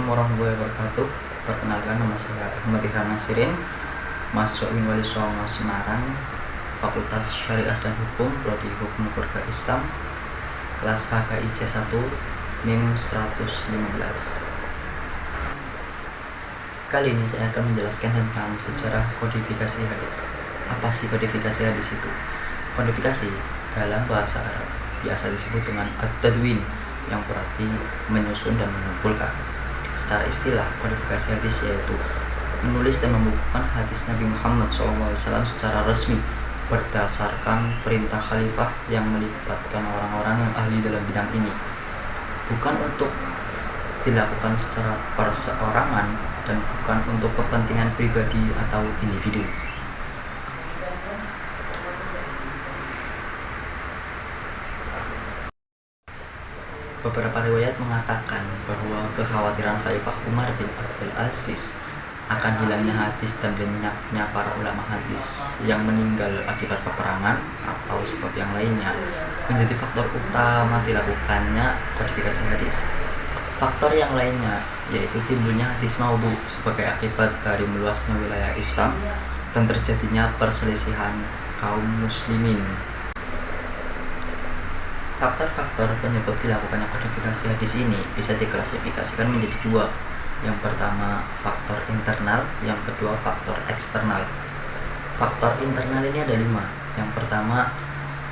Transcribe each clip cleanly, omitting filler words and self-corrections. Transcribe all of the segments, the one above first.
Assalamualaikum warahmatullahi wabarakatuh. Perkenalkan, nama saya Ahmad Ikram Nasirin, mahasiswa Unwali Songo Semarang, Fakultas Syariah dan Hukum, Prodi Hukum Keluarga Islam, kelas HKI C1, NIM 115. Kali ini saya akan menjelaskan tentang sejarah kodifikasi hadis. Apa sih kodifikasi hadis itu? Kodifikasi dalam bahasa Arab biasa disebut dengan at-tadwin, yang berarti menyusun dan mengumpulkan. Secara istilah, kodifikasi hadis yaitu menulis dan membukukan hadis Nabi Muhammad SAW secara resmi berdasarkan perintah khalifah yang melibatkan orang-orang yang ahli dalam bidang ini, bukan untuk dilakukan secara perseorangan dan bukan untuk kepentingan pribadi atau individu. Beberapa riwayat mengatakan bahwa kekhawatiran Khalifah Umar bin Abdul Aziz akan hilangnya hadis dan lenyapnya para ulama hadis yang meninggal akibat peperangan atau sebab yang lainnya menjadi faktor utama dilakukannya kodifikasi hadis. Faktor yang lainnya yaitu timbulnya hadis maudhu sebagai akibat dari meluasnya wilayah Islam dan terjadinya perselisihan kaum muslimin. Faktor-faktor penyebab dilakukannya kodifikasi hadis ini bisa diklasifikasikan menjadi dua. Yang pertama faktor internal, yang kedua faktor eksternal. Faktor internal ini ada 5. Yang pertama,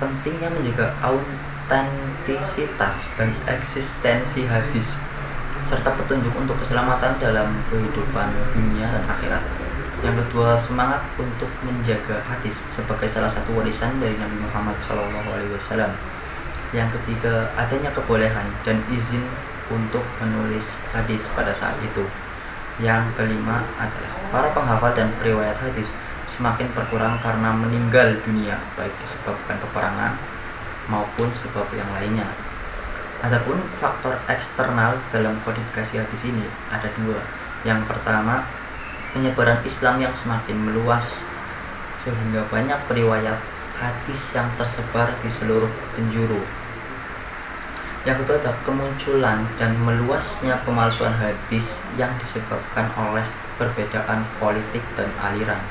pentingnya menjaga autentisitas dan eksistensi hadis serta petunjuk untuk keselamatan dalam kehidupan dunia dan akhirat. Yang kedua, semangat untuk menjaga hadis sebagai salah satu warisan dari Nabi Muhammad SAW. Yang ketiga, adanya kebolehan dan izin untuk menulis hadis pada saat itu. Yang kelima adalah para penghafal dan periwayat hadis semakin berkurang karena meninggal dunia, baik disebabkan peperangan maupun sebab yang lainnya. Adapun faktor eksternal dalam kodifikasi hadis ini ada 2. Yang pertama, penyebaran Islam yang semakin meluas sehingga banyak periwayat hadis yang tersebar di seluruh penjuru. Yang kedua adalah kemunculan dan meluasnya pemalsuan hadis yang disebabkan oleh perbedaan politik dan aliran.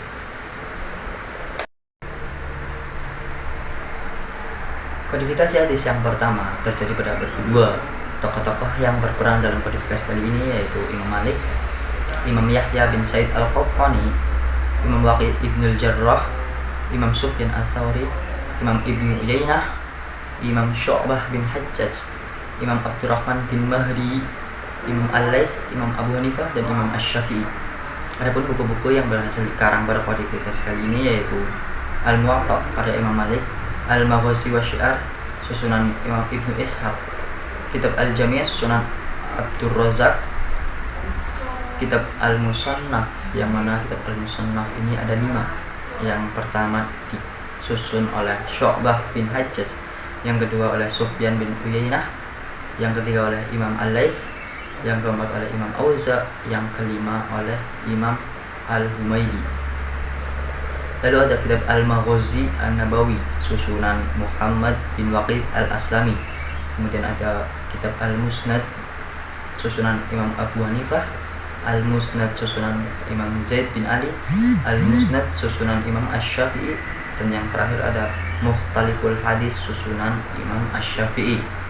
Kodifikasi hadis yang pertama terjadi pada abad kedua. Tokoh-tokoh yang berperan dalam kodifikasi kali ini yaitu Imam Malik, Imam Yahya bin Sa'id al-Qahtani, Imam Waqi' ibn al-Jarrah, Imam Sufyan al-Thawri, Imam Ibnu Uyainah, Imam Syu'bah bin Hajjaj, Imam Abdurrahman bin Mahdi, Imam Al-Laits, Imam Abu Hanifah, dan Imam Asy-Syafi'i. Adapun buku-buku yang berhasil dikarang pada kodifikasi kali ini yaitu Al-Muwatta karya Imam Malik, Al-Maghazi wa Syiar susunan Imam Ibnu Ishaq, Kitab Al-Jami' susunan Abdur Razzaq, Kitab Al-Musannaf, yang mana Kitab Al-Musannaf ini ada 5. Yang pertama disusun oleh Syu'bah bin Hajjaj, yang kedua oleh Sufyan bin Uyainah, yang ketiga oleh Imam Al-Laits, yang keempat oleh Imam Auza', yang kelima oleh Imam Al-Humaydi. Lalu ada Kitab Al-Maghazi An-Nabawi susunan Muhammad bin Waqid Al-Aslami. Kemudian ada Kitab Al-Musnad susunan Imam Abu Hanifah, Al-Musnad susunan Imam Zaid bin Ali, Al-Musnad susunan Imam Asy-Syafi'i, dan yang terakhir ada Mukhtaliful Hadis susunan Imam Asy-Syafi'i.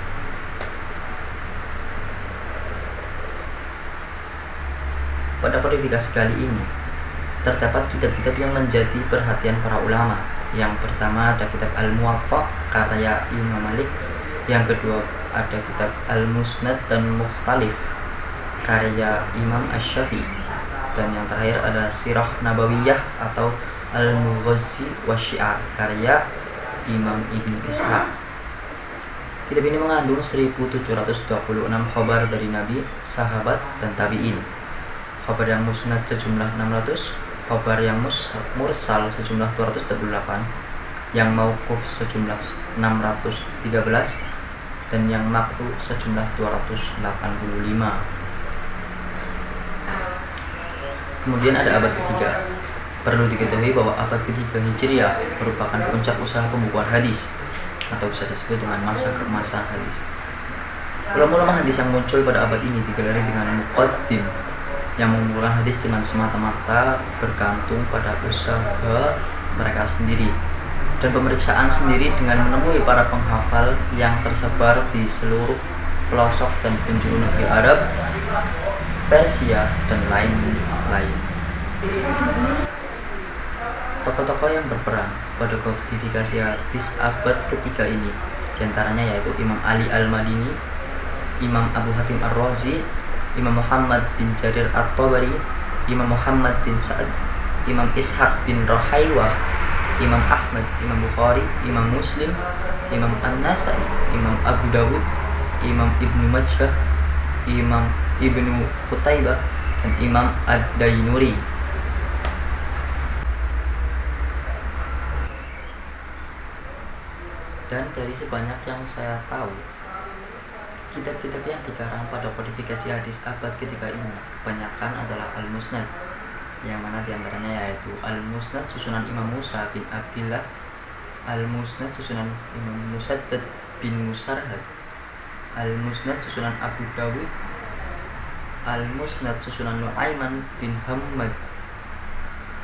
Pada kodifikasi kali ini terdapat kitab-kitab yang menjadi perhatian para ulama. Yang pertama ada Kitab Al-Muwatta karya Imam Malik, yang kedua ada Kitab Al-Musnad dan Mukhtalif karya Imam Asy-Syafi'i, dan yang terakhir ada Sirah Nabawiyah atau Al-Maghazi wa Syiar karya Imam Ibnu Ishaq. Kitab ini mengandung 1726 khabar dari Nabi, sahabat, dan tabi'in. Khabar yang musnad sejumlah 600, khabar yang mursal sejumlah 228, yang mauquf sejumlah 613, dan yang maqtu sejumlah 285. Kemudian ada abad ketiga. Perlu diketahui bahwa abad ketiga Hijriah merupakan puncak usaha pembukuan hadis atau bisa disebut dengan masa keemasan hadis. Ulama-ulama hadis yang muncul pada abad ini digelari dengan muqaddim, yang mengumpulkan hadis dengan semata-mata bergantung pada usaha mereka sendiri dan pemeriksaan sendiri dengan menemui para penghafal yang tersebar di seluruh pelosok dan penjuru negeri Arab, Persia, dan lain-lain. Tokoh-tokoh yang berperan pada kodifikasi hadis abad ketiga ini diantaranya yaitu Imam Ali Al-Madini, Imam Abu Hatim Ar-Razi, Imam Muhammad bin Jarir At-Tabari, Imam Muhammad bin Sa'ad, Imam Ishaq bin Rahaywah, Imam Ahmad, Imam Bukhari, Imam Muslim, Imam An-Nasai, Imam Abu Dawud, Imam Ibnu Majah, Imam Ibnu Qutaibah, dan Imam Ad-Dainuri. Dan dari sebanyak yang saya tahu, kitab-kitab yang dikarang pada kodifikasi hadis abad ketiga ini kebanyakan adalah Al-Musnad, yang mana diantaranya yaitu Al-Musnad susunan Imam Musa bin Abdillah, Al-Musnad susunan Imam Musaddad bin Musarhad, Al-Musnad susunan Abu Dawud, Al-Musnad susunan Nu'aiman bin Hammad,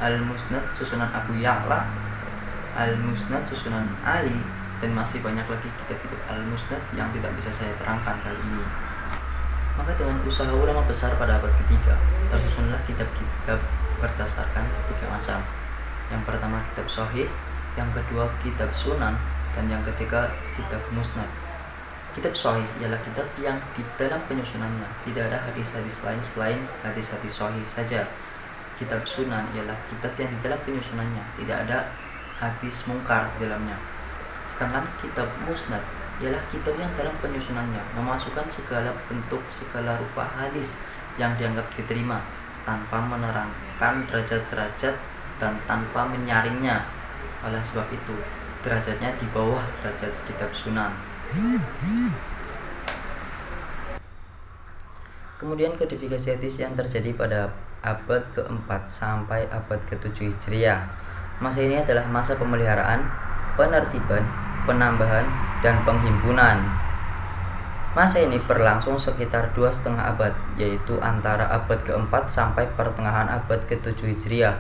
Al-Musnad susunan Abu Ya'la, Al-Musnad susunan Ali, dan masih banyak lagi kitab-kitab Al-Musnad yang tidak bisa saya terangkan kali ini. Maka dengan usaha ulama besar pada abad ketiga, tersusunlah kitab-kitab berdasarkan tiga macam. Yang pertama kitab Sahih, yang kedua kitab Sunan, dan yang ketiga kitab Musnad. Kitab Sahih ialah kitab yang di dalam penyusunannya tidak ada hadis-hadis lain selain hadis-hadis Sahih saja. Kitab Sunan ialah kitab yang di dalam penyusunannya tidak ada hadis mungkar di dalamnya. Sedangkan kitab Musnad ialah kitab yang dalam penyusunannya memasukkan segala bentuk, segala rupa hadis yang dianggap diterima tanpa menerangkan derajat-derajat dan tanpa menyaringnya. Oleh sebab itu, derajatnya di bawah derajat kitab Sunan. Kemudian kodifikasi hadis yang terjadi pada abad ke-4 sampai abad ke-7 Hijriah. Masa ini adalah masa pemeliharaan, penertiban, penambahan, dan penghimpunan. Masa ini berlangsung sekitar 2,5 abad, yaitu antara abad ke-4 sampai pertengahan abad ke-7 Hijriah.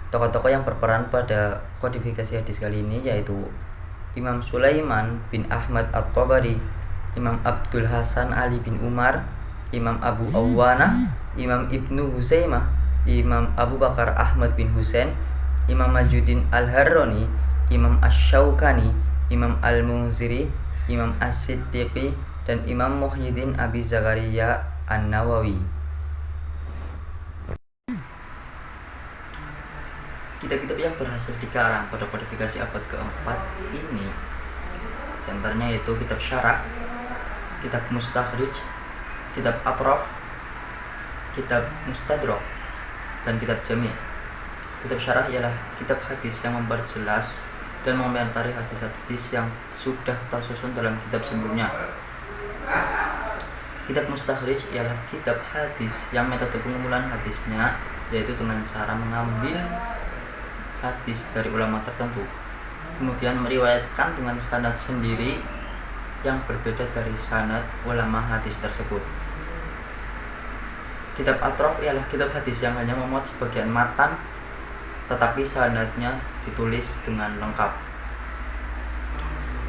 Tokoh-tokoh yang berperan pada kodifikasi hadis kali ini yaitu Imam Sulaiman bin Ahmad At-Tabari, Imam Abdul Hasan Ali bin Umar, Imam Abu Awana, Imam Ibnu Huzaimah, Imam Abu Bakar Ahmad bin Husain, Imam Majuddin Al-Harrani, Imam Asy-Syaukani, Imam Al-Munziri, Imam As-Siddiqi, dan Imam Muhyiddin Abi Zakaria An-Nawawi. Kitab-kitab yang berhasil dikarang pada kodifikasi abad ke-4 ini diantaranya yaitu kitab Syarah, kitab Mustakhrij, kitab Atraf, kitab Mustadrak, dan kitab Jami'. Kitab Syarah ialah kitab hadis yang memperjelas dan mengomentari hadis-hadis yang sudah tersusun dalam kitab sebelumnya. Kitab Mustakhrij ialah kitab hadis yang metode pengumpulan hadisnya yaitu dengan cara mengambil hadis dari ulama tertentu, kemudian meriwayatkan dengan sanad sendiri yang berbeda dari sanad ulama hadis tersebut. Kitab Atraf ialah kitab hadis yang hanya memuat sebagian matan tetapi sanadnya ditulis dengan lengkap.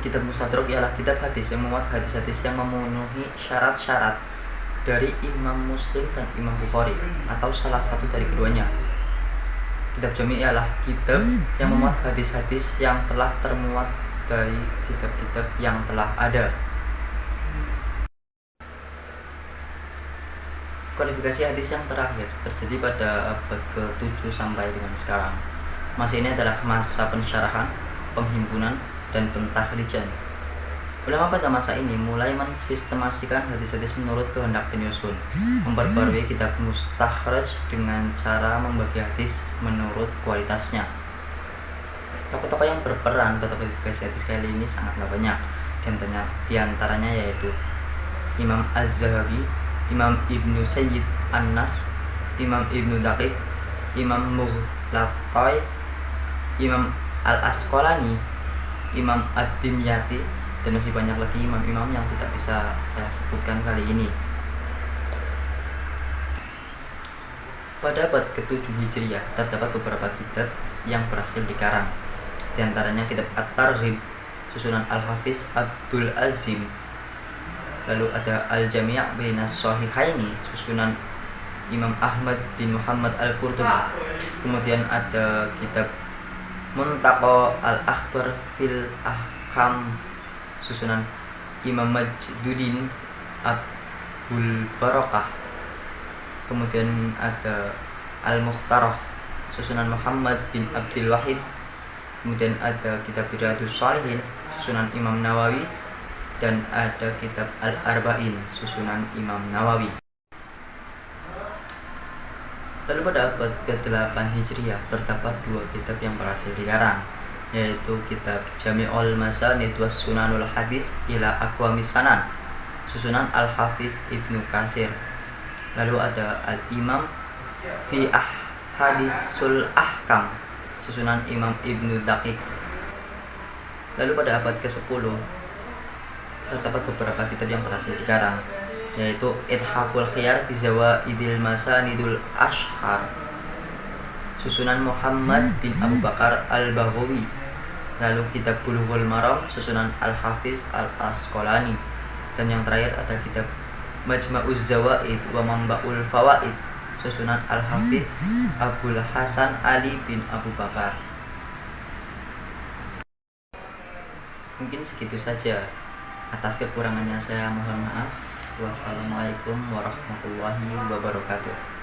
Kitab Mustadrak ialah kitab hadis yang memuat hadis-hadis yang memenuhi syarat-syarat dari Imam Muslim dan Imam Bukhari atau salah satu dari keduanya. Kitab Jami' ialah kitab yang memuat hadis-hadis yang telah termuat dari kitab-kitab yang telah ada. Kodifikasi hadis yang terakhir terjadi pada abad ke-7 sampai dengan sekarang. Masa ini adalah masa pensyarahan, penghimpunan, dan pentakhrijan. Ulama pada masa ini mulai mensistemasikan hadis-hadis menurut kehendak penyusun, memperbarui kitab mustakhraj dengan cara membagi hadis menurut kualitasnya. Tokoh-tokoh yang berperan pada kodifikasi hadis kali ini sangatlah banyak. Di antaranya yaitu Imam Az-Zahabi, Imam Ibnu Sayyid An-Nas, Imam Ibnu Daqiq, Imam Mughlatai, Imam Al-Asqalani, Imam Ad-Dimyati, dan masih banyak lagi imam-imam yang tidak bisa saya sebutkan kali ini. Pada abad ke-7 Hijriah terdapat beberapa kitab yang berhasil dikarang. Di antaranya kitab At-Targhib susunan Al-Hafiz Abdul Azim. Lalu ada Al-Jami' Bainas Shahihaini susunan Imam Ahmad bin Muhammad Al-Qurtubi. Kemudian ada kitab Muntaqa Al-Akhbar fil Ahkam susunan Imam Majduddin Abdul Barakah. Kemudian ada Al-Mukhtarah susunan Muhammad bin Abdul Wahid. Kemudian ada kitab Riyadhus Shalihin susunan Imam Nawawi, dan ada kitab Al-Arba'in susunan Imam Nawawi. Lalu pada abad ke-8 Hijriah terdapat dua kitab yang berhasil dikarang, yaitu kitab Jami'ul Masanid was Sunanul Hadis ila Aqwamis Sanan susunan Al-Hafiz Ibnu Katsir. Lalu ada Al-Imam fi Hadisul Ahkam susunan Imam Ibnu Daqiq. Lalu pada abad ke-10 terdapat beberapa kitab yang berhasil dikarang, yaitu Ithaful Khiyar fi Zawaidil Masanidul Ashhar susunan Muhammad bin Abu Bakar Al-Baghawi. Lalu kitab Bulughul Maram susunan Al-Hafiz Al-Asqalani, dan yang terakhir ada kitab Majma'uz Zawaid wa Manba'ul Fawaid susunan Al-Hafiz Abul Hasan Ali bin Abu Bakar. Mungkin segitu saja. Atas kekurangannya saya mohon maaf. Wassalamualaikum warahmatullahi wabarakatuh.